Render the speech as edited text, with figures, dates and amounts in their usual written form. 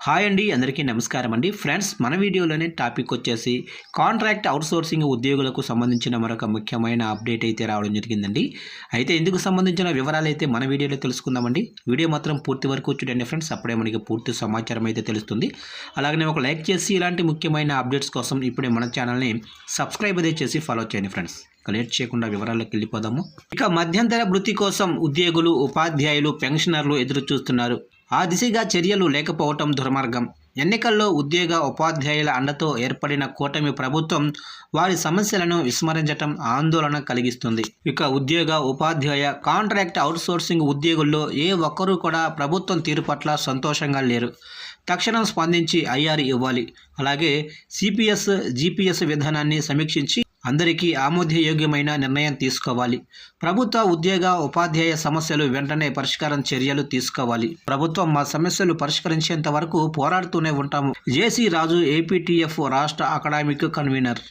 Hi అండి, అందరికీ నమస్కారం అండి. ఫ్రెండ్స్, మన వీడియోలోనే టాపిక్ వచ్చేసి కాంట్రాక్ట్ అవుట్సోర్సింగ్ ఉద్యోగులకు సంబంధించిన మరొక ముఖ్యమైన అప్డేట్ అయితే రావడం జరిగిందండి. అయితే ఇందుకు సంబంధించిన వివరాలు అయితే మన వీడియోలో తెలుసుకుందామండి. వీడియో మాత్రం పూర్తి వరకు చూడండి ఫ్రెండ్స్, అప్పుడే మనకి పూర్తి సమాచారం అయితే తెలుస్తుంది. అలాగనే ఒక లైక్ చేసి ఇలాంటి ముఖ్యమైన అప్డేట్స్ కోసం ఇప్పుడే మన ఛానల్ని సబ్స్క్రైబ్ అయితే చేసి ఫాలో చేయండి ఫ్రెండ్స్. లేట్ చేయకుండా వివరాల్లోకి వెళ్ళిపోదాము. ఇక మధ్యంతర వృత్తి కోసం ఉద్యోగులు, ఉపాధ్యాయులు, పెన్షనర్లు ఎదురు చూస్తున్నారు. ఆ దిశగా చర్యలు లేకపోవటం దుర్మార్గం. ఎన్నికల్లో ఉద్యోగ, ఉపాధ్యాయుల అండతో ఏర్పడిన కూటమి ప్రభుత్వం వారి సమస్యలను విస్మరించటం ఆందోళన కలిగిస్తుంది. ఇక ఉద్యోగ, ఉపాధ్యాయ, కాంట్రాక్ట్ అవుట్సోర్సింగ్ ఉద్యోగుల్లో ఏ ఒక్కరూ కూడా ప్రభుత్వం తీరు పట్ల సంతోషంగా లేరు. తక్షణం స్పందించి ఐఆర్ ఇవ్వాలి. అలాగే సిపిఎస్, జిపిఎస్ విధానాన్ని సమీక్షించి అందరికీ ఆమోదయోగ్యమైన నిర్ణయం తీసుకోవాలి. ప్రభుత్వ ఉద్యోగ, ఉపాధ్యాయ సమస్యలు వెంటనే పరిష్కారం చర్యలు తీసుకోవాలి. ప్రభుత్వం మా సమస్యలు పరిష్కరించేంత వరకు పోరాడుతూనే ఉంటాము. జేసీ రాజు, ఏపీటీఎఫ్ రాష్ట్ర అకాడమిక్ కన్వీనర్.